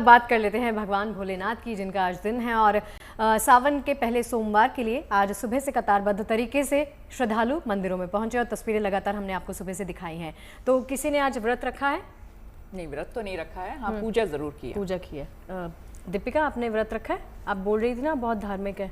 बात कर लेते हैं भगवान भोलेनाथ की, जिनका आज दिन है और सावन के पहले सोमवार के लिए आज सुबह से कतारबद्ध तरीके से श्रद्धालु मंदिरों में पहुंचे और तस्वीरें लगातार हमने आपको सुबह से दिखाई हैं। तो किसी ने आज व्रत रखा है? नहीं, व्रत तो नहीं रखा है, हाँ पूजा जरूर की है। पूजा की है। दीपिका, आपने व्रत रखा है? आप बोल रही थी ना बहुत धार्मिक है।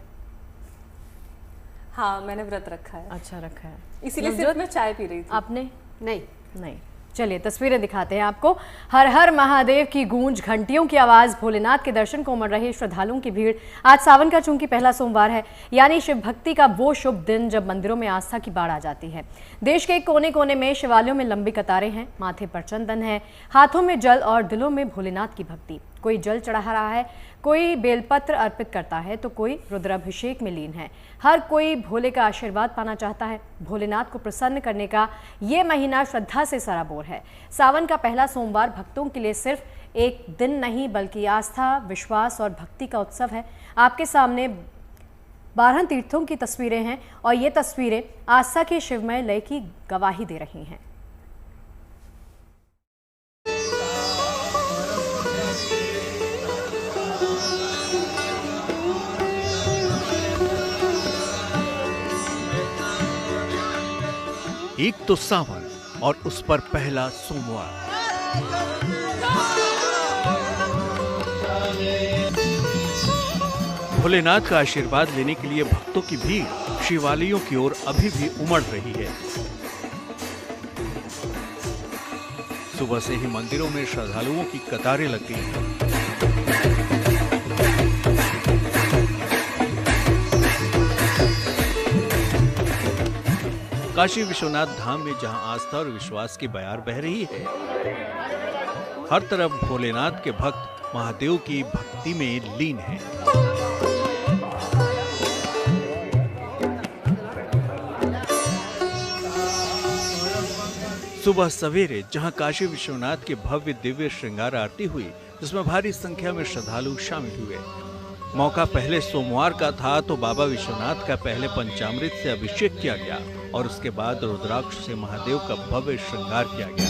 हाँ, मैंने व्रत रखा है। अच्छा, रखा है, इसीलिए सिर्फ मैं चाय पी रही थी। आपने? नहीं। चलिए तस्वीरें दिखाते हैं आपको। हर हर महादेव की गूंज, घंटियों की आवाज, भोलेनाथ के दर्शन को उमड़ रहे श्रद्धालुओं की भीड़। आज सावन का चूंकि पहला सोमवार है, यानी शिव भक्ति का वो शुभ दिन जब मंदिरों में आस्था की बाढ़ आ जाती है। देश के कोने कोने में शिवालयों में लंबी कतारें हैं, माथे पर चंदन है, हाथों में जल और दिलों में भोलेनाथ की भक्ति। कोई जल चढ़ा रहा है, कोई बेलपत्र अर्पित करता है, तो कोई रुद्राभिषेक में लीन है। हर कोई भोले का आशीर्वाद पाना चाहता है। भोलेनाथ को प्रसन्न करने का ये महीना श्रद्धा से सराबोर है। सावन का पहला सोमवार भक्तों के लिए सिर्फ एक दिन नहीं, बल्कि आस्था, विश्वास और भक्ति का उत्सव है। आपके सामने 12 तीर्थों की तस्वीरें हैं और ये तस्वीरें आस्था के शिवमय लय की गवाही दे रही हैं। एक तो सावन और उस पर पहला सोमवार। भोलेनाथ का आशीर्वाद लेने के लिए भक्तों की भीड़ शिवालयों की ओर अभी भी उमड़ रही है। सुबह से ही मंदिरों में श्रद्धालुओं की कतारें लग गई हैं। काशी विश्वनाथ धाम में जहां आस्था और विश्वास की बयार बह रही है, हर तरफ भोलेनाथ के भक्त महादेव की भक्ति में लीन हैं। सुबह सवेरे जहां काशी विश्वनाथ के भव्य दिव्य श्रृंगार आरती हुई, जिसमें भारी संख्या में श्रद्धालु शामिल हुए। मौका पहले सोमवार का था तो बाबा विश्वनाथ का पहले पंचामृत से अभिषेक किया गया और उसके बाद रुद्राक्ष से महादेव का भव्य श्रृंगार किया गया।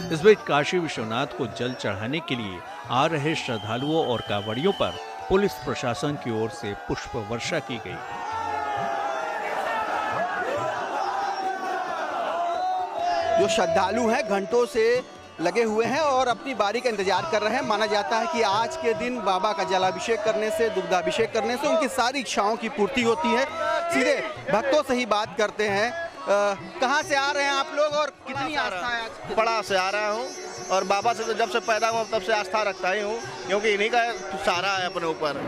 इस बीच काशी विश्वनाथ को जल चढ़ाने के लिए आ रहे श्रद्धालुओं और कांवड़ियों पर पुलिस प्रशासन की ओर से पुष्प वर्षा की गई। जो श्रद्धालु हैं घंटों से लगे हुए हैं और अपनी बारी का इंतजार कर रहे हैं। माना जाता है कि आज के दिन बाबा का जलाभिषेक करने से, दुग्धाभिषेक करने से उनकी सारी इच्छाओं की पूर्ति होती है। सीधे भक्तों से ही बात करते हैं। कहाँ से आ रहे हैं आप लोग और कितनी आस्था है आज? बड़ा से आ रहा हूँ और बाबा से तो जब से पैदा हुआ तब से आस्था रखता ही हूँ, क्योंकि इन्हीं का सहारा है अपने ऊपर।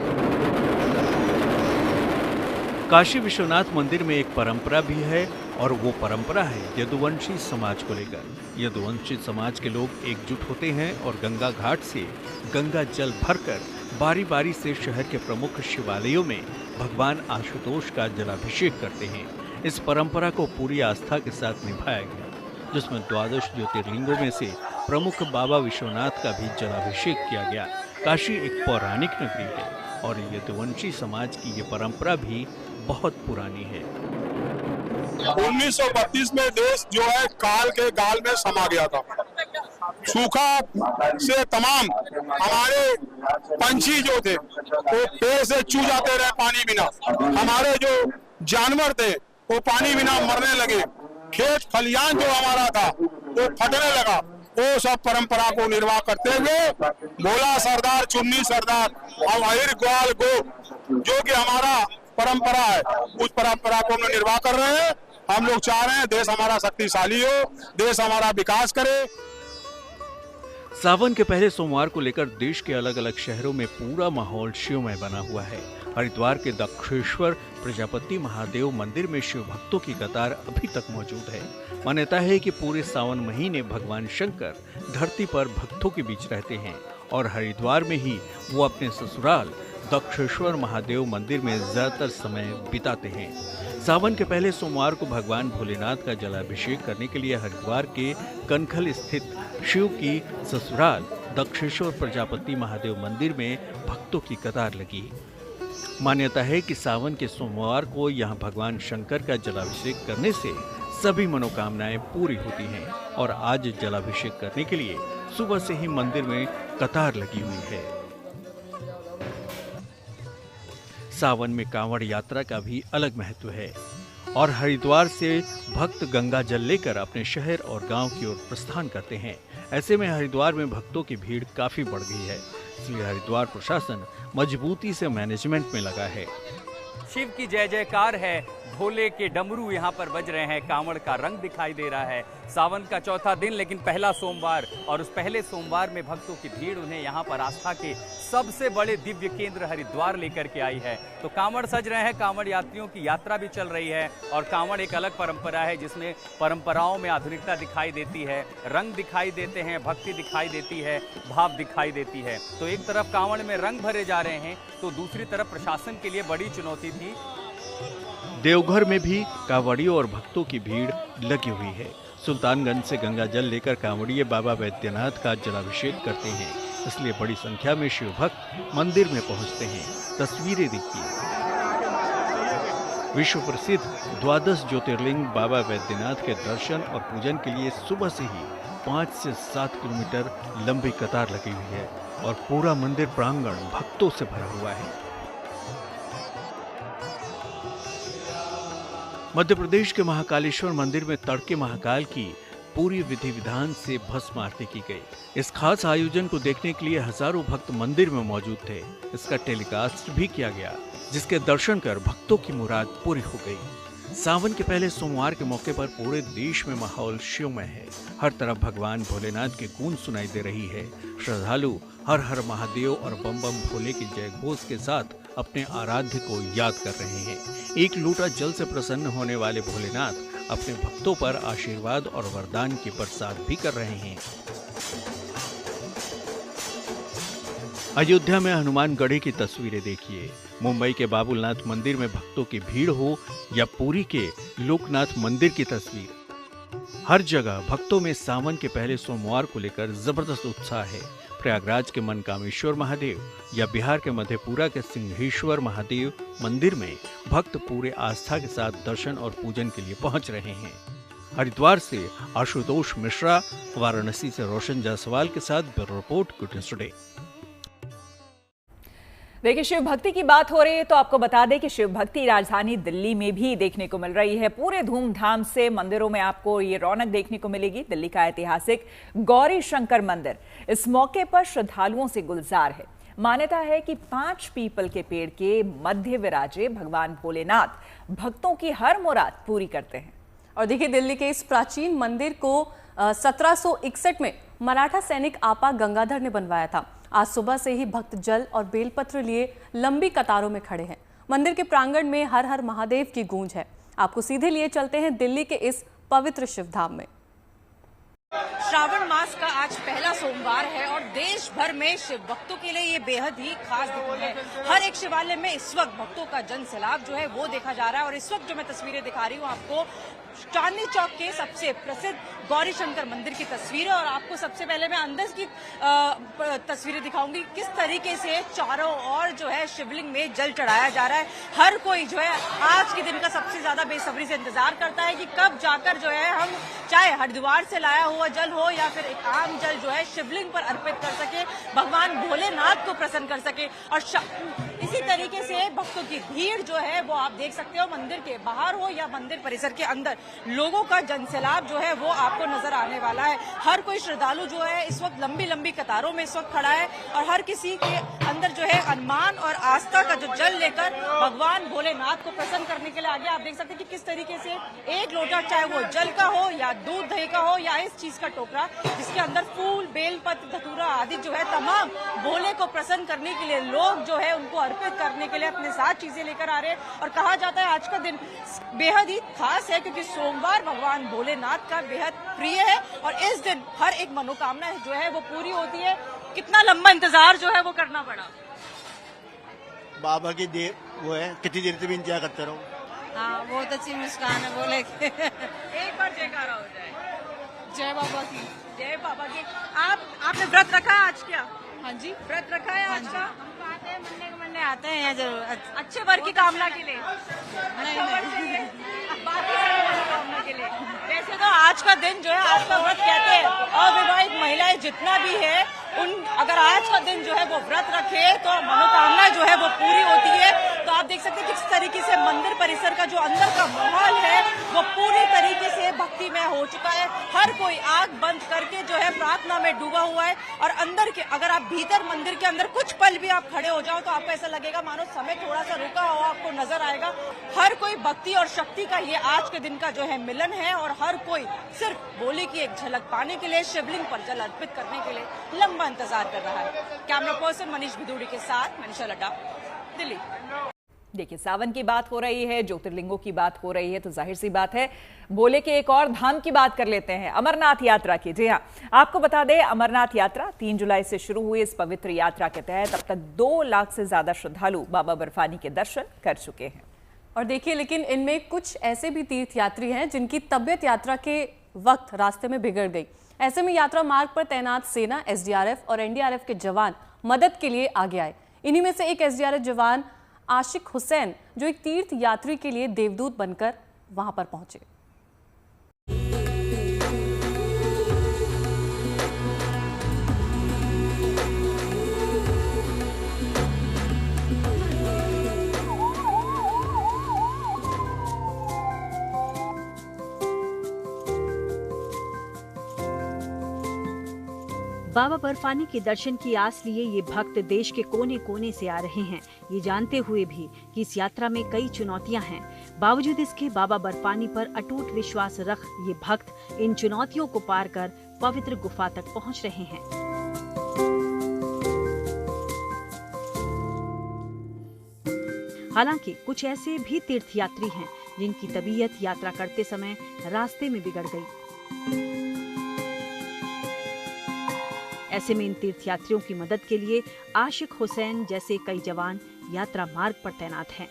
काशी विश्वनाथ मंदिर में एक परंपरा भी है और वो परंपरा है यदुवंशी समाज को लेकर। यदुवंशी समाज के लोग एकजुट होते हैं और गंगा घाट से गंगा जल भरकर बारी बारी से शहर के प्रमुख शिवालयों में भगवान आशुतोष का जलाभिषेक करते हैं। इस परंपरा को पूरी आस्था के साथ निभाया गया, जिसमें 12 ज्योतिर्लिंगों में से प्रमुख बाबा विश्वनाथ का भी जलाभिषेक किया गया। काशी एक पौराणिक नगरी है और यदुवंशी समाज की ये परंपरा भी बहुत पुरानी है। 1932 में देश जो है काल के गाल में समा गया था। सूखा से तमाम हमारे पंछी जो थे वो पेड़ से चू जाते रहे पानी बिना। हमारे जो जानवर थे वो पानी बिना मरने लगे। खेत खलियान जो हमारा था वो फटने लगा। वो सब परंपरा को निर्वाह करते हुए भोला सरदार, चुन्नी सरदार और अहिर ग्वाल गो जो कि हमारा परंपरा है, उस परंपरा को हम निर्वाह कर रहे हैं। हम लोग चाह रहे हैं देश हमारा शक्तिशाली हो, देश हमारा विकास करे। सावन के पहले सोमवार को लेकर देश के अलग अलग शहरों में पूरा माहौल शिवमय बना हुआ है। हरिद्वार के दक्षेश्वर प्रजापति महादेव मंदिर में शिव भक्तों की कतार अभी तक मौजूद है। मान्यता है कि पूरे सावन महीने भगवान शंकर धरती पर भक्तों के बीच रहते हैं और हरिद्वार में ही वो अपने ससुराल दक्षेश्वर महादेव मंदिर में ज्यादातर समय बिताते हैं। सावन के पहले सोमवार को भगवान भोलेनाथ का जलाभिषेक करने के लिए हरिद्वार के कनखल स्थित शिव की ससुराल दक्षेश्वर प्रजापति महादेव मंदिर में भक्तों की कतार लगी। मान्यता है कि सावन के सोमवार को यहाँ भगवान शंकर का जलाभिषेक करने से सभी मनोकामनाएं पूरी होती हैं और आज जलाभिषेक करने के लिए सुबह से ही मंदिर में कतार लगी हुई है। सावन में कांवड़ यात्रा का भी अलग महत्व है और हरिद्वार से भक्त गंगा जल लेकर अपने शहर और गांव की ओर प्रस्थान करते हैं। ऐसे में हरिद्वार में भक्तों की भीड़ काफी बढ़ गई है, इसलिए हरिद्वार प्रशासन मजबूती से मैनेजमेंट में लगा है। शिव की जय जयकार है, भोले के डमरू यहाँ पर बज रहे हैं, कांवड़ का रंग दिखाई दे रहा है। सावन का चौथा दिन लेकिन पहला सोमवार, और उस पहले सोमवार में भक्तों की भीड़ उन्हें यहाँ पर आस्था के सबसे बड़े दिव्य केंद्र हरिद्वार लेकर के आई है। तो कांवड़ सज रहे हैं, कांवड़ यात्रियों की यात्रा भी चल रही है और कांवड़ एक अलग परंपरा है जिसमें परंपराओं में आधुनिकता दिखाई देती है, रंग दिखाई देते हैं, भक्ति दिखाई देती है, भाव दिखाई देती है। तो एक तरफ कांवड़ में रंग भरे जा रहे हैं तो दूसरी तरफ प्रशासन के लिए बड़ी चुनौती थी। देवघर में भी कांवड़ियों और भक्तों की भीड़ लगी हुई है। सुल्तानगंज से गंगा जल लेकर कांवड़िये बाबा वैद्यनाथ का जलाभिषेक करते हैं, इसलिए बड़ी संख्या में शिव भक्त मंदिर में पहुंचते हैं। तस्वीरें देखिए। विश्व प्रसिद्ध 12 ज्योतिर्लिंग बाबा वैद्यनाथ के दर्शन और पूजन के लिए सुबह से ही 5 से 7 किलोमीटर लंबी कतार लगी हुई है और पूरा मंदिर प्रांगण भक्तों से भरा हुआ है। मध्य प्रदेश के महाकालेश्वर मंदिर में तड़के महाकाल की पूरी विधि विधान से भस्म आरती की गई। इस खास आयोजन को देखने के लिए हजारों भक्त मंदिर में मौजूद थे। इसका टेलीकास्ट भी किया गया, जिसके दर्शन कर भक्तों की मुराद पूरी हो गई। सावन के पहले सोमवार के मौके पर पूरे देश में माहौल शिवमय है। हर तरफ भगवान भोलेनाथ की गूंज सुनाई दे रही है। श्रद्धालु हर हर महादेव और बम बम भोले की जय घोष के साथ अपने आराध्य को याद कर रहे हैं। एक लोटा जल से प्रसन्न होने वाले भोलेनाथ अपने भक्तों पर आशीर्वाद और वरदान की बरसात भी कर रहे हैं। अयोध्या में हनुमानगढ़ी की तस्वीरें देखिए। मुंबई के बाबुलनाथ मंदिर में भक्तों की भीड़ हो या पुरी के लोकनाथ मंदिर की तस्वीर, हर जगह भक्तों में सावन के पहले सोमवार को लेकर जबरदस्त उत्साह है। प्रयागराज के मनकामेश्वर महादेव या बिहार के मधेपुरा के सिंहेश्वर महादेव मंदिर में भक्त पूरे आस्था के साथ दर्शन और पूजन के लिए पहुंच रहे हैं। हरिद्वार से आशुतोष मिश्रा, वाराणसी से रोशन जायसवाल के साथ bureau report, good news today. देखिए, शिव भक्ति की बात हो रही है तो आपको बता दें कि शिव भक्ति राजधानी दिल्ली में भी देखने को मिल रही है। पूरे धूमधाम से मंदिरों में आपको ये रौनक देखने को मिलेगी। दिल्ली का ऐतिहासिक गौरी शंकर मंदिर इस मौके पर श्रद्धालुओं से गुलजार है। मान्यता है कि 5 पीपल के पेड़ के मध्य विराजे भगवान भोलेनाथ भक्तों की हर मुराद पूरी करते हैं। और देखिए, दिल्ली के इस प्राचीन मंदिर को 1761 में मराठा सैनिक आपा गंगाधर ने बनवाया था। आज सुबह से ही भक्त जल और बेलपत्र लिए लंबी कतारों में खड़े हैं। मंदिर के प्रांगण में हर हर महादेव की गूंज है। आपको सीधे लिए चलते हैं दिल्ली के इस पवित्र शिवधाम में। श्रावण मास का आज पहला सोमवार है और देश भर में शिव भक्तों के लिए ये बेहद ही खास दिन है। हर एक शिवालय में इस वक्त भक्तों का जन सैलाब जो है वो देखा जा रहा है। और इस वक्त जो मैं तस्वीरें दिखा रही हूँ आपको चांदनी चौक के सबसे प्रसिद्ध गौरी शंकर मंदिर की तस्वीर है। और आपको सबसे पहले मैं अंदर की तस्वीरें दिखाऊंगी, किस तरीके से चारों ओर जो है शिवलिंग में जल चढ़ाया जा रहा है। हर कोई जो है आज के दिन का सबसे ज्यादा बेसब्री से इंतजार करता है कि कब जाकर जो है हम चाहे हरिद्वार से लाया हुआ जल हो या फिर एक आम जल जो है शिवलिंग पर अर्पित कर सके, भगवान भोलेनाथ को प्रसन्न कर सके। और इसी तरीके से भक्तों की भीड़ जो है वो आप देख सकते हो, मंदिर के बाहर हो या मंदिर परिसर के अंदर लोगों का जनसैलाब जो है वो आपको नजर आने वाला है। हर कोई श्रद्धालु जो है इस वक्त लंबी लंबी कतारों में इस वक्त खड़ा है और हर किसी के अंदर जो है अनुमान और आस्था का जो जल लेकर भगवान भोलेनाथ को प्रसन्न करने के लिए आगे आप देख सकते हैं कि किस तरीके से एक लोटा, चाहे वो जल का हो या दूध दही का हो या इस चीज का टोकरा, जिसके अंदर फूल, बेलपत्र, धतूरा आदि जो है तमाम भोले को प्रसन्न करने के लिए लोग जो है उनको अर्पित करने के लिए अपने साथ चीजें लेकर आ रहे हैं। और कहा जाता है आज का दिन बेहद ही खास है क्योंकि सोमवार भगवान भोलेनाथ का बेहद प्रिय है और इस दिन हर एक मनोकामना जो है वो पूरी होती है। कितना लंबा इंतजार जो है वो करना पड़ा। बाबा की देर वो है, कितनी देर से भी इंतजार करते रहो। हाँ, बहुत अच्छी मुस्कान है बोले एक बार जयकारा हो जाए। जय बाबा की। जय बाबा की। आपने व्रत रखा है आज क्या? हाँ जी, व्रत रखा है आज का? हम आते हैं मंडे आते हैं यहाँ जरूर। अच्छे वर की कामना के लिए? नहीं बाकी कामना के के लिए। वैसे तो आज का दिन जो है, आज का व्रत कहते हैं अविवाहित महिलाएं जितना भी है अगर आज का दिन जो है वो व्रत रखे तो मनोकामना जो है वो पूरी होती है। तो आप देख सकते हैं किस तरीके से मंदिर परिसर का जो अंदर का माहौल है वो पूरी तरीके से भक्तिमय हो चुका है। हर कोई आंख बंद करके जो है प्रार्थना में डूबा हुआ है और अंदर के अगर आप भीतर मंदिर के अंदर कुछ पल भी आप खड़े हो जाओ तो आपको ऐसा लगेगा मानो समय थोड़ा सा रुका हुआ आपको नजर आएगा। हर कोई भक्ति और शक्ति का ये आज के दिन का जो है मिलन है और हर कोई सिर्फ भोले की एक झलक पाने के लिए, शिवलिंग पर जल अर्पित करने के लिए लंबा इंतजार कर रहा है। कैमरा पर्सन मनीष भिदुड़ी के साथ मनीषा लड्डा, दिल्ली। देखिए, सावन की बात हो रही है, ज्योतिर्लिंगों की बात हो रही है, तो जाहिर सी बात है भोले के एक और धाम की बात कर लेते हैं, अमरनाथ यात्रा की। जी हाँ, आपको बता दें अमरनाथ यात्रा 3 जुलाई से शुरू हुई इस पवित्र यात्रा के तहत अब तक 2 लाख से ज्यादा श्रद्धालु बाबा बर्फानी के दर्शन कर चुके हैं। और देखिए, लेकिन इनमें कुछ ऐसे भी तीर्थयात्री हैं जिनकी तबियत यात्रा के वक्त रास्ते में बिगड़ गई। ऐसे में यात्रा मार्ग पर तैनात सेना, एसडीआरएफ और एनडीआरएफ के जवान मदद के लिए आगे आए। इन्हीं में से एक एसडीआरएफ जवान आशिक हुसैन जो एक तीर्थ यात्री के लिए देवदूत बनकर वहां पर पहुंचे। बाबा बर्फानी के दर्शन की आस लिए ये भक्त देश के कोने कोने से आ रहे हैं, ये जानते हुए भी कि इस यात्रा में कई चुनौतियां हैं। बावजूद इसके बाबा बर्फानी पर अटूट विश्वास रख ये भक्त इन चुनौतियों को पार कर पवित्र गुफा तक पहुंच रहे हैं। हालांकि कुछ ऐसे भी तीर्थयात्री हैं जिनकी तबीयत यात्रा करते समय रास्ते में बिगड़ गई। ऐसे में इन तीर्थयात्रियों की मदद के लिए आशिक हुसैन जैसे कई जवान यात्रा मार्ग पर तैनात हैं।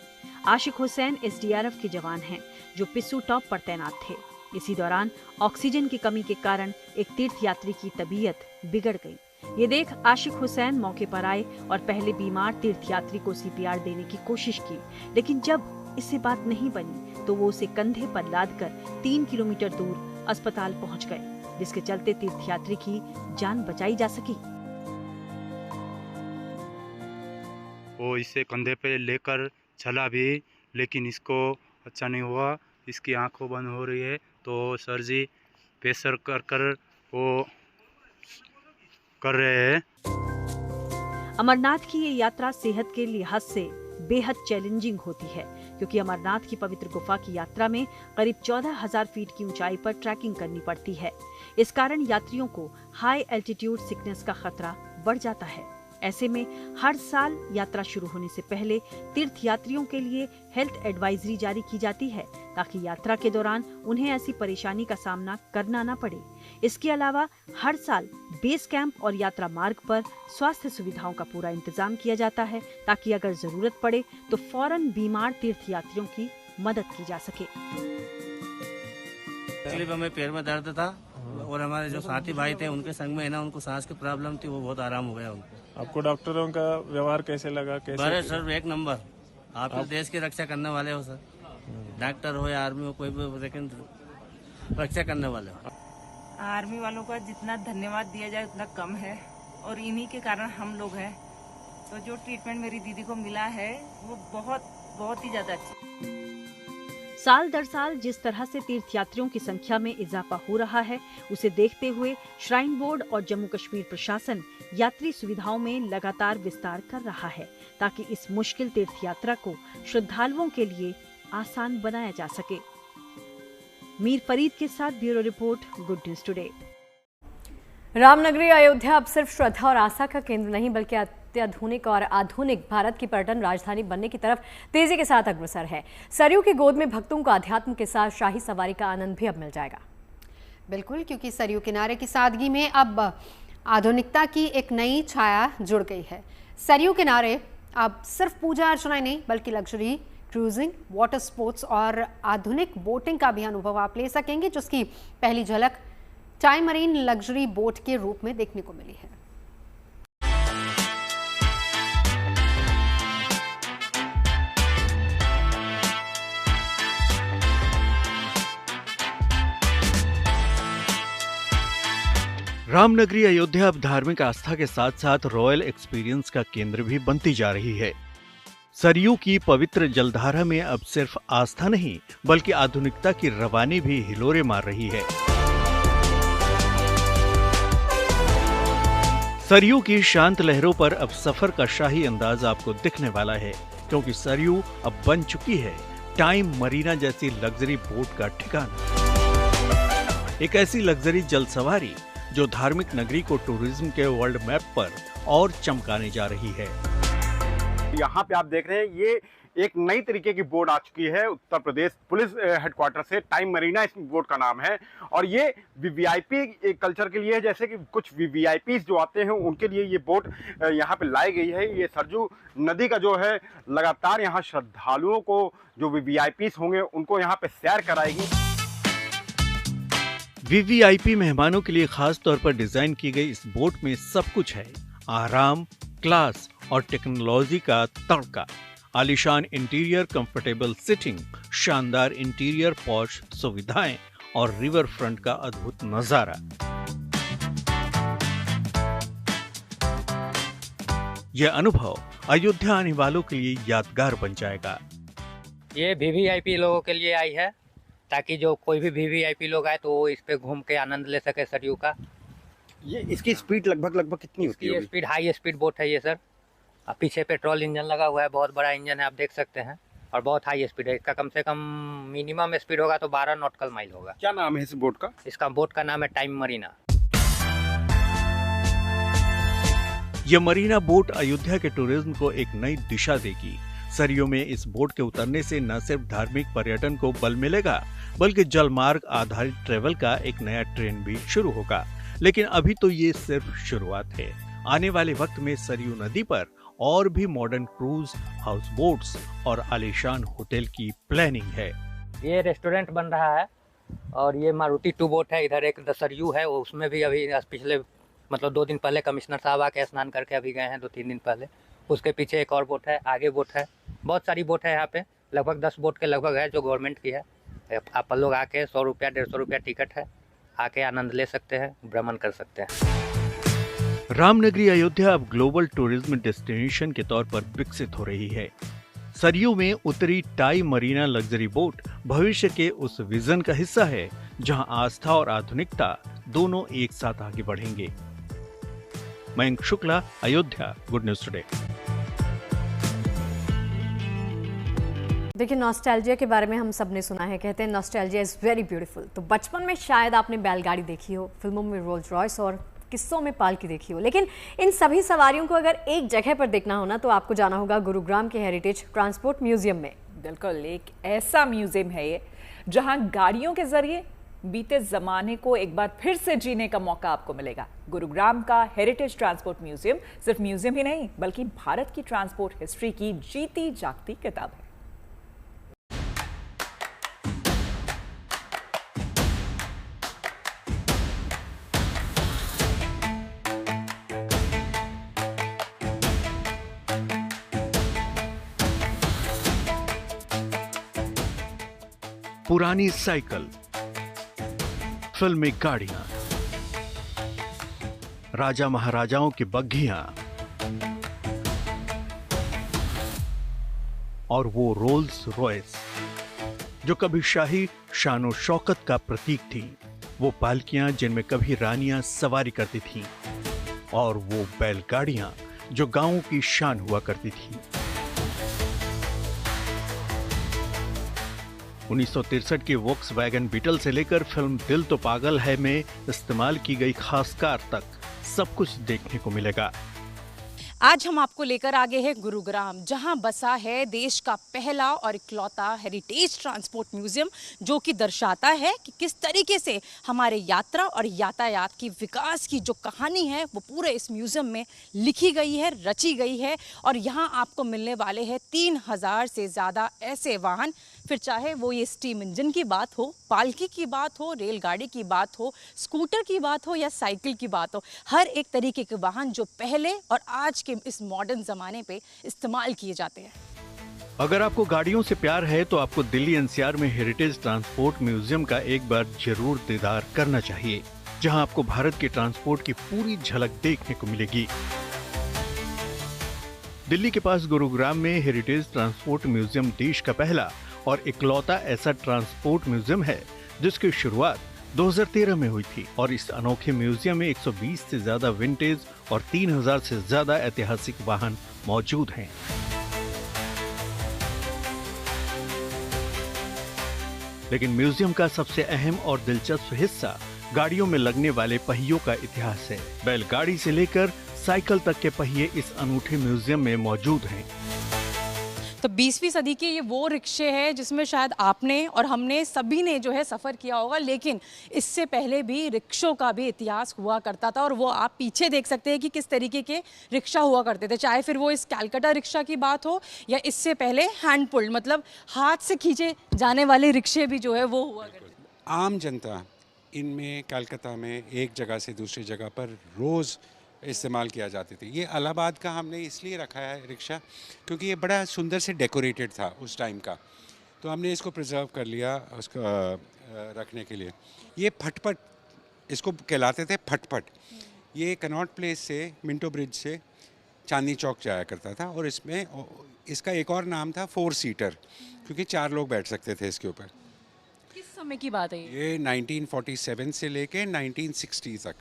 आशिक हुसैन एसडीआरएफ के जवान हैं जो पिस्सू टॉप पर तैनात थे। इसी दौरान ऑक्सीजन की कमी के कारण एक तीर्थयात्री की तबीयत बिगड़ गई। ये देख आशिक हुसैन मौके पर आए और पहले बीमार तीर्थयात्री को सीपीआर देने की कोशिश की, लेकिन जब इससे बात नहीं बनी तो वो उसे कंधे पर लादकर 3 किलोमीटर दूर अस्पताल पहुंच गए, जिसके चलते तीर्थयात्री की जान बचाई जा सकी। वो इसे कंधे पे लेकर चला भी, लेकिन इसको अच्छा नहीं हुआ। इसकी आंखों बंद हो रही है तो सर जी प्रेशर कर वो कर रहे हैं। अमरनाथ की ये यात्रा सेहत के लिहाज से बेहद चैलेंजिंग होती है, क्योंकि अमरनाथ की पवित्र गुफा की यात्रा में करीब 14,000 फीट की ऊंचाई पर ट्रैकिंग करनी पड़ती है। इस कारण यात्रियों को हाई एल्टीट्यूड सिकनेस का खतरा बढ़ जाता है। ऐसे में हर साल यात्रा शुरू होने से पहले तीर्थयात्रियों के लिए हेल्थ एडवाइजरी जारी की जाती है, ताकि यात्रा के दौरान उन्हें ऐसी परेशानी का सामना करना न पड़े। इसके अलावा हर साल बेस कैंप और यात्रा मार्ग पर स्वास्थ्य सुविधाओं का पूरा इंतजाम किया जाता है, ताकि अगर जरूरत पड़े तो फौरन बीमार तीर्थयात्रियों की मदद की जा सके। तकलीफ हमें पैर में दर्द था और हमारे जो साथी भाई थे उनके संग में है ना, उनको सांस की प्रॉब्लम थी, वो बहुत आराम हो गया उनको। आपको डॉक्टरों का व्यवहार कैसे लगा? कैसे सर एक नंबर। आप देश की रक्षा करने वाले हो सर, डॉक्टर हो या आर्मी हो, कोई भी लेकिन रक्षा करने वाले हो। आर्मी वालों का जितना धन्यवाद दिया जाए उतना कम है, और इन्हीं के कारण हम लोग हैं। तो जो ट्रीटमेंट मेरी दीदी को मिला है वो बहुत ही ज्यादा अच्छा। साल दर साल जिस तरह से तीर्थयात्रियों की संख्या में इजाफा हो रहा है, उसे देखते हुए श्राइन बोर्ड और जम्मू कश्मीर प्रशासन यात्री सुविधाओं में लगातार विस्तार कर रहा है, ताकि इस मुश्किल तीर्थ यात्रा को श्रद्धालुओं के लिए आसान बनाया जा सके। मीर फरीद के साथ bureau report, good news today. रामनगरी अयोध्या अब सिर्फ श्रद्धा और आस्था का केंद्र नहीं, बल्कि अत्याधुनिक और आधुनिक भारत की पर्यटन राजधानी बनने की तरफ तेजी के साथ अग्रसर है। सरयू की गोद में भक्तों को अध्यात्म के साथ शाही सवारी का आनंद भी अब मिल जाएगा। बिल्कुल, क्योंकि सरयू किनारे की सादगी में अब आधुनिकता की एक नई छाया जुड़ गई है। सरयू किनारे अब सिर्फ पूजा अर्चना नहीं, बल्कि लग्जरी क्रूजिंग, वाटर स्पोर्ट्स और आधुनिक बोटिंग का भी अनुभव आप ले सकेंगे, जिसकी पहली झलक टाइम मरीन लग्जरी बोट के रूप में देखने को मिली है। रामनगरी अयोध्या अब धार्मिक आस्था के साथ साथ रॉयल एक्सपीरियंस का केंद्र भी बनती जा रही है। सरयू की पवित्र जलधारा में अब सिर्फ आस्था नहीं बल्कि आधुनिकता की रवानी भी हिलोरे मार रही है। सरयू की शांत लहरों पर अब सफर का शाही अंदाज आपको दिखने वाला है, क्योंकि सरयू अब बन चुकी है टाइम मरीना जैसी लग्जरी बोट का ठिकाना। एक ऐसी लग्जरी जल सवारी जो धार्मिक नगरी को टूरिज्म के वर्ल्ड मैप पर और चमकाने जा रही है। यहाँ पे आप देख रहे हैं ये एक नई तरीके की बोट आ चुकी है उत्तर प्रदेश पुलिस हेडक्वार्टर से। टाइम मरीना इस बोट का नाम है और ये वीवीआईपी कल्चर के लिए है। जैसे कि कुछ वीवीआईपी जो आते हैं उनके लिए ये बोट यहाँ पे लाई गई है। ये सरयू नदी का जो है लगातार यहाँ श्रद्धालुओं को जो वीवीआईपी होंगे उनको यहाँ पे सैर कराएगी। वीवीआईपी मेहमानों के लिए खास तौर पर डिजाइन की गई इस बोट में सब कुछ है, आराम, क्लास और टेक्नोलॉजी का तड़का। आलीशान इंटीरियर, कंफर्टेबल सिटिंग, शानदार इंटीरियर, पॉश सुविधाएं और रिवर फ्रंट का अद्भुत नजारा। यह अनुभव अयोध्या आने वालों के लिए यादगार बन जाएगा। ये वीवीआईपी लोगों के लिए आई है ताकि जो कोई भी वीवीआईपी लोग आए तो वो इस पे घूम के आनंद ले सके सरयू का। ये इसकी स्पीड लगभग कितनी होती है? ये स्पीड हाई स्पीड बोट है ये सर। पीछे पेट्रोल इंजन लगा हुआ है, बहुत बड़ा इंजन है, आप देख सकते हैं, और बहुत हाई स्पीड है। इसका कम से कम मिनिमम स्पीड होगा तो 12 नॉटिकल माइल होगा। क्या नाम है इस बोट का? इसका बोट का नाम है टाइम मरीना। यह मरीना बोट अयोध्या के टूरिज्म को एक नई दिशा देगी। सरयू में इस बोट के उतरने से न सिर्फ धार्मिक पर्यटन को बल मिलेगा बल्कि जलमार्ग आधारित ट्रेवल का एक नया ट्रेंड भी शुरू होगा। लेकिन अभी तो ये सिर्फ शुरुआत है। आने वाले वक्त में सरयू नदी पर और भी मॉडर्न क्रूज, हाउस बोट्स और आलीशान होटल की प्लानिंग है। ये रेस्टोरेंट बन रहा है और ये मारुति 2 बोट है। इधर एक सरयू है, वो उसमें भी अभी पिछले 2 दिन पहले कमिश्नर साहब आके स्नान करके अभी गए हैं, 2-3 दिन पहले। उसके पीछे एक और बोट है, आगे बोट है, बहुत सारी बोट है यहाँ पे। लगभग 10 बोट के लगभग है जो गवर्नमेंट की है। आप लोग आके 100 रुपया 150 रुपया टिकट है, आके आनंद ले सकते हैं, भ्रमण कर सकते हैं। रामनगरी अयोध्या अब ग्लोबल टूरिज्म डेस्टिनेशन के तौर पर विकसित हो रही है। सरयू में उतरी टाइम मरीना लग्जरी बोट भविष्य के उस विजन का हिस्सा है जहां आस्था और आधुनिकता दोनों एक साथ आगे बढ़ेंगे। Mayank Shukla, Ayodhya, good news today. देखिए, नॉस्टैल्जिया के बारे में हम सब ने सुना है, कहते हैं नॉस्टैल्जिया इज वेरी ब्यूटीफुल। तो बचपन में शायद आपने बैलगाड़ी देखी हो, फिल्मों में रोल्स रॉयस और किस्सों में पालकी देखी हो, लेकिन इन सभी सवारियों को अगर एक जगह पर देखना हो ना तो आपको जाना होगा गुरुग्राम के हेरिटेज ट्रांसपोर्ट म्यूजियम में। बिल्कुल, एक ऐसा म्यूजियम है ये जहां गाड़ियों के जरिए बीते जमाने को एक बार फिर से जीने का मौका आपको मिलेगा। गुरुग्राम का हेरिटेज ट्रांसपोर्ट म्यूजियम सिर्फ म्यूजियम ही नहीं बल्कि भारत की ट्रांसपोर्ट हिस्ट्री की जीती जागती किताब है। पुरानी साइकिल, फिल्मी गाड़ियां, राजा महाराजाओं की बग्घियां और वो रोल्स रॉयस जो कभी शाही शानो शौकत का प्रतीक थी, वो पालकियां जिनमें कभी रानियां सवारी करती थीं और वो बैलगाड़ियां जो गांवों की शान हुआ करती थी। 1963 की वोक्सवैगन बीटल से लेकर फिल्म दिल तो पागल है में इस्तेमाल की गई खास कार तक सब कुछ देखने को मिलेगा। आज हम आपको लेकर आगे हैं गुरुग्राम, जहां बसा है देश का पहला और इकलौता हेरिटेज ट्रांसपोर्ट म्यूजियम, जो कि दर्शाता है कि किस तरीके से हमारे यात्रा और यातायात की विकास की जो कहानी है वो पूरे इस म्यूजियम में लिखी गई है, रची गई है। और यहाँ आपको मिलने वाले हैं 3000 से ज़्यादा ऐसे वाहन, फिर चाहे वो ये स्टीम इंजन की बात हो, पालकी की बात हो, रेलगाड़ी की बात हो, स्कूटर की बात हो या साइकिल की बात हो, हर एक तरीके के वाहन जो पहले और आज के इस मॉडर्न जमाने पे इस्तेमाल किए जाते हैं। अगर आपको गाड़ियों से प्यार है तो आपको दिल्ली एनसीआर में हेरिटेज ट्रांसपोर्ट म्यूजियम का एक बार जरूर दीदार करना चाहिए। जहां आपको भारत के ट्रांसपोर्ट की पूरी झलक देखने को मिलेगी। दिल्ली के पास गुरुग्राम में हेरिटेज ट्रांसपोर्ट म्यूजियम देश का पहला और इकलौता ऐसा ट्रांसपोर्ट म्यूजियम है जिसकी शुरुआत 2013 में हुई थी और इस अनोखे म्यूजियम में 120 से ज्यादा विंटेज और 3000 से ज्यादा ऐतिहासिक वाहन मौजूद हैं। लेकिन म्यूजियम का सबसे अहम और दिलचस्प हिस्सा गाड़ियों में लगने वाले पहियों का इतिहास है। बैलगाड़ी से लेकर साइकिल तक के पहिए इस अनूठे म्यूजियम में मौजूद हैं। तो 20वीं सदी के ये वो रिक्शे हैं जिसमें शायद आपने और हमने सभी ने जो है सफ़र किया होगा, लेकिन इससे पहले भी रिक्शों का भी इतिहास हुआ करता था और वो आप पीछे देख सकते हैं कि किस तरीके के रिक्शा हुआ करते थे, चाहे फिर वो इस कैलकाटा रिक्शा की बात हो या इससे पहले हैंड पुल्ड मतलब हाथ से खींचे जाने वाले रिक्शे भी जो है वो हुआ करते थे। आम जनता इनमें कलकत्ता में एक जगह से दूसरी जगह पर रोज़ इस्तेमाल किया जाते थे। ये इलाहाबाद का हमने इसलिए रखा है रिक्शा क्योंकि ये बड़ा सुंदर से डेकोरेटेड था उस टाइम का, तो हमने इसको प्रिजर्व कर लिया उसको रखने के लिए। ये फटफट इसको कहलाते थे फटफट। ये कनॉट प्लेस से मिंटो ब्रिज से चांदनी चौक जाया करता था और इसमें इसका एक और नाम था 4 सीटर क्योंकि 4 लोग बैठ सकते थे इसके ऊपर। किस समय की बात है ये 1947 से लेके 1960 तक।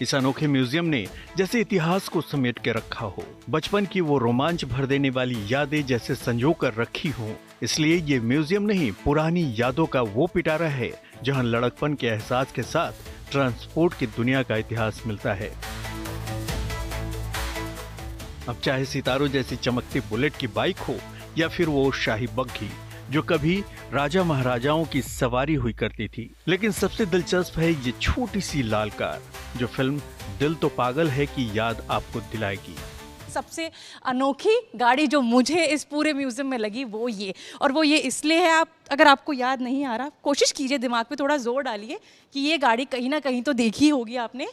इस अनोखे म्यूजियम ने जैसे इतिहास को समेट के रखा हो, बचपन की वो रोमांच भर देने वाली यादें जैसे संजो कर रखी हों। इसलिए ये म्यूजियम नहीं, पुरानी यादों का वो पिटारा है जहां लड़कपन के एहसास के साथ ट्रांसपोर्ट की दुनिया का इतिहास मिलता है। अब चाहे सितारों जैसी चमकती बुलेट की बाइक हो या फिर वो शाही बग्घी जो कभी राजा महाराजाओं की सवारी हुई करती थी, लेकिन सबसे दिलचस्प है ये छोटी सी लाल कार जो फिल्म दिल तो पागल है की याद आपको दिलाएगी। सबसे अनोखी गाड़ी जो मुझे इस पूरे म्यूजियम में लगी वो ये इसलिए है, आप अगर आपको याद नहीं आ रहा कोशिश कीजिए, दिमाग पे थोड़ा जोर डालिए कि ये गाड़ी कहीं ना कहीं तो देखी होगी आपने।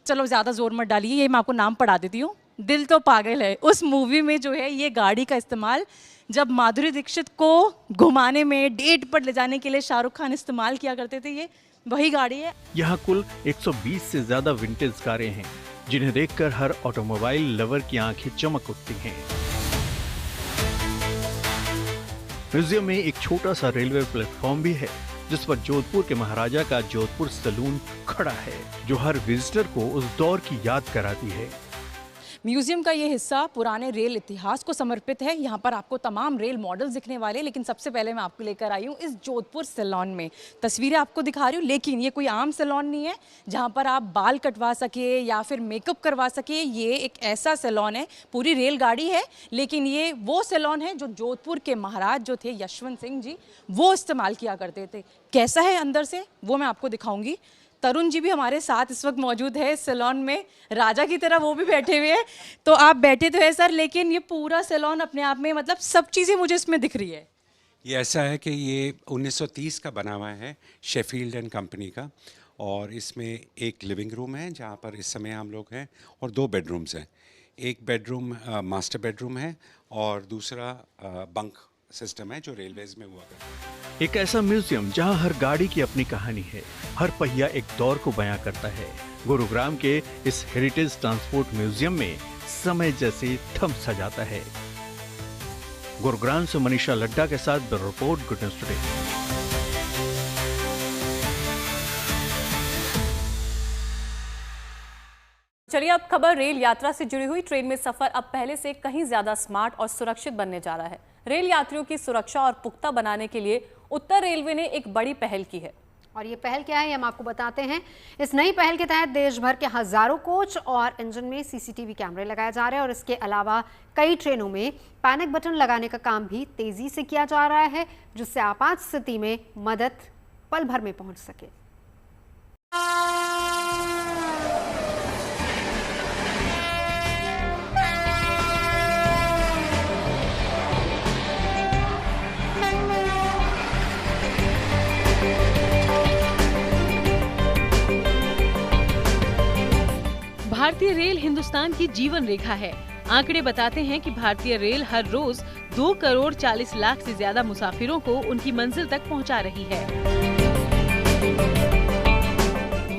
चलो ज़्यादा जोर मत डालिए, ये मैं आपको नाम पढ़ा देती हूँ, दिल तो पागल है। उस मूवी में जो है ये गाड़ी का इस्तेमाल जब माधुरी दीक्षित को घुमाने में डेट पर ले जाने के लिए शाहरुख खान इस्तेमाल किया करते थे, ये वही गाड़ी है। यहाँ कुल 120 से ज्यादा विंटेज कारें हैं जिन्हें देखकर हर ऑटोमोबाइल लवर की आंखें चमक उठती हैं। म्यूजियम में एक छोटा सा रेलवे प्लेटफॉर्म भी है जिस पर जोधपुर के महाराजा का जोधपुर सलून खड़ा है जो हर विजिटर को उस दौर की याद कराती है। म्यूजियम का ये हिस्सा पुराने रेल इतिहास को समर्पित है। यहाँ पर आपको तमाम रेल मॉडल्स दिखने वाले, लेकिन सबसे पहले मैं आपको लेकर आई हूँ इस जोधपुर सैलून में। तस्वीरें आपको दिखा रही हूँ, लेकिन ये कोई आम सैलून नहीं है जहाँ पर आप बाल कटवा सके या फिर मेकअप करवा सके। ये एक ऐसा सैलून है, पूरी रेलगाड़ी है, लेकिन ये वो सैलून है जो जोधपुर के महाराज जो थे यशवंत सिंह जी वो इस्तेमाल किया करते थे। कैसा है अंदर से वो मैं आपको दिखाऊंगी। तरुण जी भी हमारे साथ इस वक्त मौजूद है सैलून में, राजा की तरह वो भी बैठे हुए हैं। तो आप बैठे तो है सर, लेकिन ये पूरा सैलून अपने आप में मतलब सब चीज़ें मुझे इसमें दिख रही है। ये ऐसा है कि ये 1930 का बना हुआ है, शेफील्ड एंड कंपनी का, और इसमें एक लिविंग रूम है जहाँ पर इस समय हम लोग हैं और 2 बेडरूम्स हैं। एक बेडरूम मास्टर बेडरूम है और दूसरा बंक सिस्टम है जो रेलवेज में हुआ करता है। एक ऐसा म्यूजियम जहां हर गाड़ी की अपनी कहानी है, हर पहिया एक दौर को बयां करता है। गुरुग्राम के इस हेरिटेज ट्रांसपोर्ट म्यूजियम में समय जैसे थम सा जाता है। गुरुग्राम से मनीषा लड्डा के साथ bureau report, good news today. चलिए अब खबर रेल यात्रा से जुड़ी हुई। ट्रेन में सफर अब पहले से कहीं ज्यादा स्मार्ट और सुरक्षित बनने जा रहा है। रेल यात्रियों की सुरक्षा और पुख्ता बनाने के लिए उत्तर रेलवे ने एक बड़ी पहल की है। और ये पहल क्या है ये हम आपको बताते हैं। इस नई पहल के तहत देश भर के हजारों कोच और इंजन में सीसीटीवी कैमरे लगाए जा रहे हैं और इसके अलावा कई ट्रेनों में पैनिक बटन लगाने का काम भी तेजी से किया जा रहा है जिससे आपात स्थिति में मदद पल भर में पहुंच सके। भारतीय रेल हिंदुस्तान की जीवन रेखा है। आंकड़े बताते हैं कि भारतीय रेल हर रोज 2 करोड़ 40 लाख से ज्यादा मुसाफिरों को उनकी मंजिल तक पहुंचा रही है।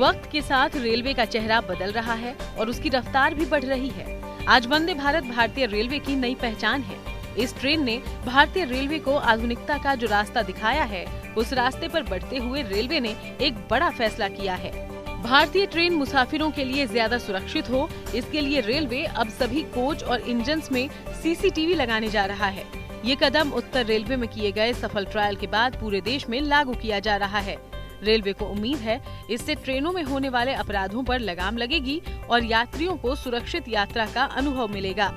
वक्त के साथ रेलवे का चेहरा बदल रहा है और उसकी रफ्तार भी बढ़ रही है। आज वंदे भारत भारतीय रेलवे की नई पहचान है। इस ट्रेन ने भारतीय रेलवे को आधुनिकता का जो रास्ता दिखाया है, उस रास्ते पर बढ़ते हुए रेलवे ने एक बड़ा फैसला किया है। भारतीय ट्रेन मुसाफिरों के लिए ज्यादा सुरक्षित हो, इसके लिए रेलवे अब सभी कोच और इंजन्स में सीसीटीवी लगाने जा रहा है। ये कदम उत्तर रेलवे में किए गए सफल ट्रायल के बाद पूरे देश में लागू किया जा रहा है। रेलवे को उम्मीद है इससे ट्रेनों में होने वाले अपराधों पर लगाम लगेगी और यात्रियों को सुरक्षित यात्रा का अनुभव मिलेगा।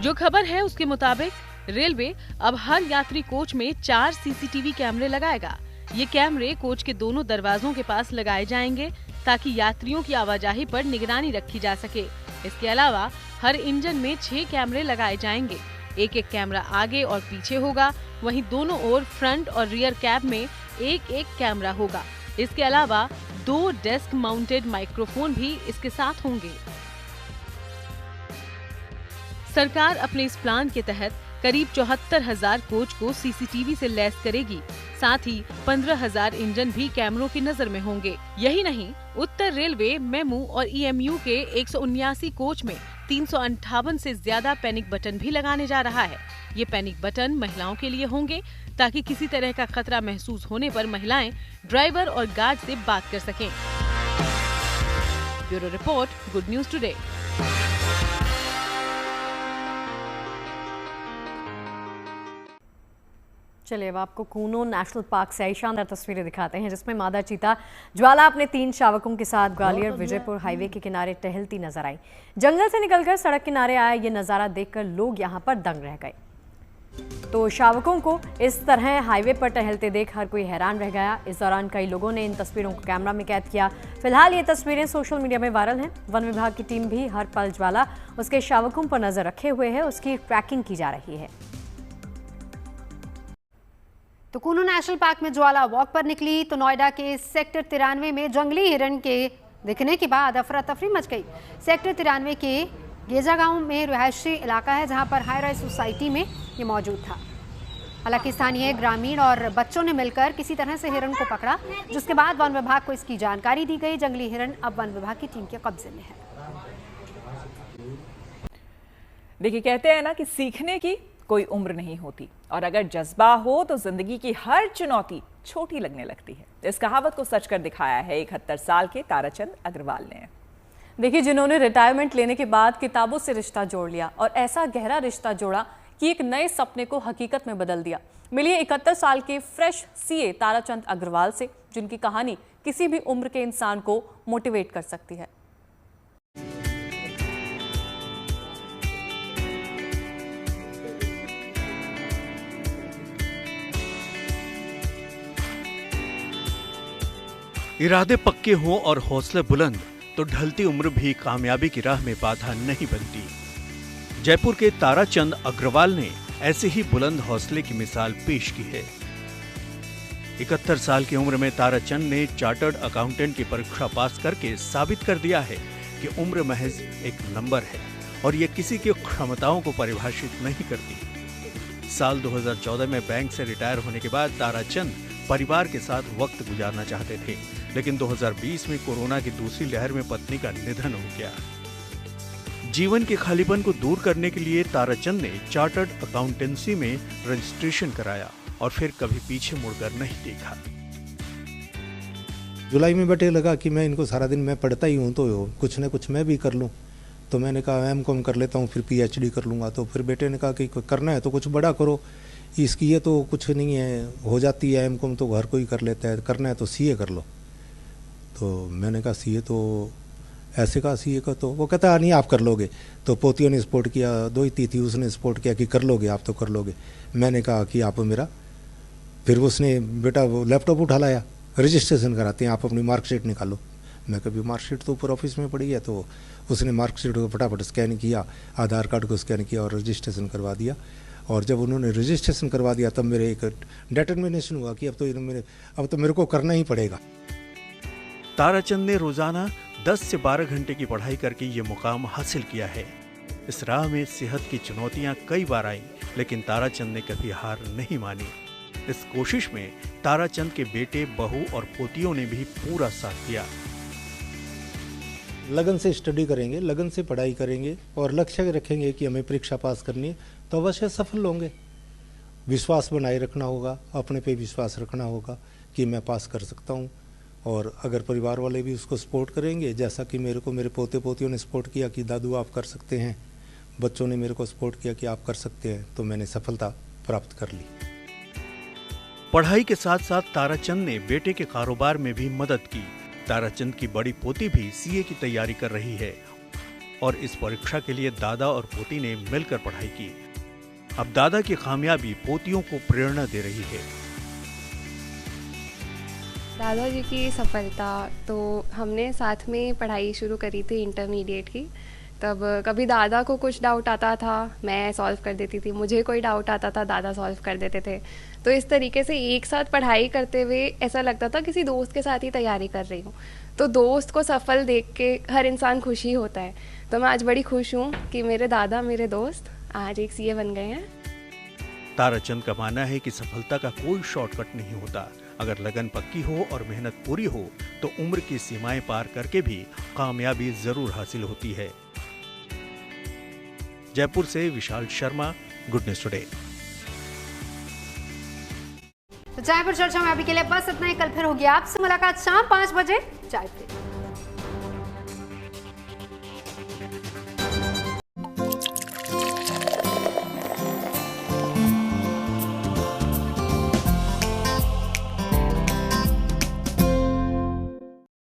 जो खबर है उसके मुताबिक रेलवे अब हर यात्री कोच में 4 सीसीटीवी कैमरे लगाएगा। ये कैमरे कोच के दोनों दरवाजों के पास लगाए जाएंगे ताकि यात्रियों की आवाजाही पर निगरानी रखी जा सके। इसके अलावा हर इंजन में 6 कैमरे लगाए जाएंगे। एक कैमरा आगे और पीछे होगा, वहीं दोनों ओर फ्रंट और रियर कैब में एक कैमरा होगा। इसके अलावा 2 डेस्क माउंटेड माइक्रोफोन भी इसके साथ होंगे। सरकार अपने इस प्लान के तहत करीब 74,000 कोच को सीसीटीवी से लैस करेगी। साथ ही 15,000 इंजन भी कैमरों की नजर में होंगे। यही नहीं, उत्तर रेलवे मेमू और ईएमयू के 179 कोच में 358 से ज्यादा पैनिक बटन भी लगाने जा रहा है। ये पैनिक बटन महिलाओं के लिए होंगे ताकि किसी तरह का खतरा महसूस होने पर महिलाएं ड्राइवर और गार्ड से बात कर सकें। Bureau report, good news today. चलिए अब आपको कूनो नेशनल पार्क से आई शानदार तस्वीरें दिखाते हैं, जिसमें मादा चीता ज्वाला अपने 3 शावकों के साथ ग्वालियर विजयपुर हाईवे के किनारे टहलती नजर आई। जंगल से निकलकर सड़क किनारे आया ये नज़ारा देखकर लोग यहाँ पर दंग रह गए। तो शावकों को इस तरह हाईवे पर टहलते देख हर कोई हैरान रह गया। इस दौरान कई लोगों ने इन तस्वीरों को कैमरा में कैद किया। फिलहाल ये तस्वीरें सोशल मीडिया में वायरल हैं। वन विभाग की टीम भी हर पल ज्वाला उसके शावकों पर नजर रखे हुए है, उसकी ट्रैकिंग की जा रही है। तो कूनो नेशनल पार्क में ज्वाला वॉक पर निकली तो नोएडा के सेक्टर 93 में जंगली हिरण के दिखने के बाद अफरा तफरी मच गई। सेक्टर 93 के गेजा गांव में रिहायशी इलाका है, जहां पर हाई राइज सोसाइटी में ये मौजूद था। हालांकि स्थानीय ग्रामीण और बच्चों ने मिलकर किसी तरह से हिरण को पकड़ा, जिसके बाद वन विभाग को इसकी जानकारी दी गई। जंगली हिरण अब वन विभाग की टीम के कब्जे में है। देखिए, कहते हैं ना कि सीखने की कोई उम्र नहीं होती, और अगर जज्बा हो तो जिंदगी की हर चुनौती छोटी लगने लगती है। इस कहावत को सच कर दिखाया है 71 साल के ताराचंद अग्रवाल ने। देखिए, जिन्होंने रिटायरमेंट लेने के बाद किताबों से रिश्ता जोड़ लिया और ऐसा गहरा रिश्ता जोड़ा कि एक नए सपने को हकीकत में बदल दिया। मिलिए 71 साल के फ्रेश सीए ताराचंद अग्रवाल से, जिनकी कहानी किसी भी उम्र के इंसान को मोटिवेट कर सकती है। इरादे पक्के हों और हौसले बुलंद तो ढलती उम्र भी कामयाबी की राह में बाधा नहीं बनती। जयपुर के ताराचंद अग्रवाल ने ऐसे ही बुलंद हौसले की मिसाल पेश की है। 71 साल की उम्र में ताराचंद ने चार्टर्ड अकाउंटेंट की परीक्षा पास करके साबित कर दिया है कि उम्र महज एक नंबर है और ये किसी की क्षमताओं को परिभाषित नहीं करती। साल 2014 में बैंक से रिटायर होने के बाद ताराचंद परिवार के साथ वक्त गुजारना चाहते थे, लेकिन 2020 में कोरोना की दूसरी लहर में पत्नी का निधन हो गया। जीवन के खालीपन को दूर करने के लिए ताराचंद ने चार्टर्ड अकाउंटेंसी में रजिस्ट्रेशन कराया और फिर कभी पीछे मुड़कर नहीं देखा। जुलाई में बैठे लगा कि मैं इनको सारा दिन मैं पढ़ता ही हूँ, तो कुछ न कुछ मैं भी कर लूँ। तो मैंने कहा एमकॉम कर लेता हूँ, फिर पीएचडी कर लूँगा। तो फिर बेटे ने कहा कि करना है तो कुछ बड़ा करो, इसकी ये तो कुछ नहीं है, हो जाती है एमकॉम तो घर को ही कर लेता है, करना है तो सीए कर लो। तो मैंने कहा सीए तो ऐसे कहा सीए का, तो वो कहता नहीं आप कर लोगे। तो पोतियों ने सपोर्ट किया, दोई थी उसने सपोर्ट किया कि कर लोगे आप तो कर लोगे। मैंने कहा कि आप मेरा, फिर उसने बेटा वो लैपटॉप उठा लाया, रजिस्ट्रेशन कराते हैं, आप अपनी मार्कशीट निकालो। मैं कभी मार्कशीट तो ऊपर ऑफिस में पड़ी है, तो उसने मार्कशीट को फटाफट स्कैन किया, आधार कार्ड को स्कैन किया और रजिस्ट्रेशन करवा दिया। और जब उन्होंने रजिस्ट्रेशन करवा दिया तब मेरे एक डिटर्मिनेशन हुआ कि अब तो मेरे को करना ही पड़ेगा। ताराचंद ने रोजाना 10 से 12 घंटे की पढ़ाई करके ये मुकाम हासिल किया है। इस राह में सेहत की चुनौतियां कई बार आईं, लेकिन ताराचंद ने कभी हार नहीं मानी। इस कोशिश में ताराचंद के बेटे, बहू और पोतियों ने भी पूरा साथ दिया। लगन से स्टडी करेंगे, लगन से पढ़ाई करेंगे और लक्ष्य रखेंगे कि हमें परीक्षा पास करनी है तो अवश्य सफल होंगे। विश्वास बनाए रखना होगा, अपने पे विश्वास रखना होगा कि मैं पास कर सकता हूँ। और अगर परिवार वाले भी उसको सपोर्ट करेंगे, जैसा कि मेरे को मेरे पोते पोतियों ने सपोर्ट किया कि दादू आप कर सकते हैं, बच्चों ने मेरे को सपोर्ट किया कि आप कर सकते हैं, तो मैंने सफलता प्राप्त कर ली। पढ़ाई के साथ साथ ताराचंद ने बेटे के कारोबार में भी मदद की। ताराचंद की बड़ी पोती भी सीए की तैयारी कर रही है और इस परीक्षा के लिए दादा और पोती ने मिलकर पढ़ाई की। अब दादा की कामयाबी पोतियों को प्रेरणा दे रही है। दादाजी की सफलता तो हमने साथ में पढ़ाई शुरू करी थी इंटरमीडिएट की। तब कभी दादा को कुछ डाउट आता था, मैं सॉल्व कर देती थी, मुझे कोई डाउट आता था, दादा सॉल्व कर देते थे। तो इस तरीके से एक साथ पढ़ाई करते हुए ऐसा लगता था किसी दोस्त के साथ ही तैयारी कर रही हूँ। तो दोस्त को सफल देख के हर इंसान खुशी होता है। तो मैं आज बड़ी खुश हूँ कि मेरे दादा, मेरे दोस्त आज एक सीए बन गए हैं। ताराचंद का मानना है कि सफलता का कोई शॉर्टकट नहीं होता। अगर लगन पक्की हो और मेहनत पूरी हो तो उम्र की सीमाएं पार करके भी कामयाबी जरूर हासिल होती है। जयपुर से Vishal Sharma, good news today. तो जयपुर चर्चा में अभी के लिए बस इतना ही। कल फिर होगी आपसे मुलाकात शाम 5 बजे। जय हिंद।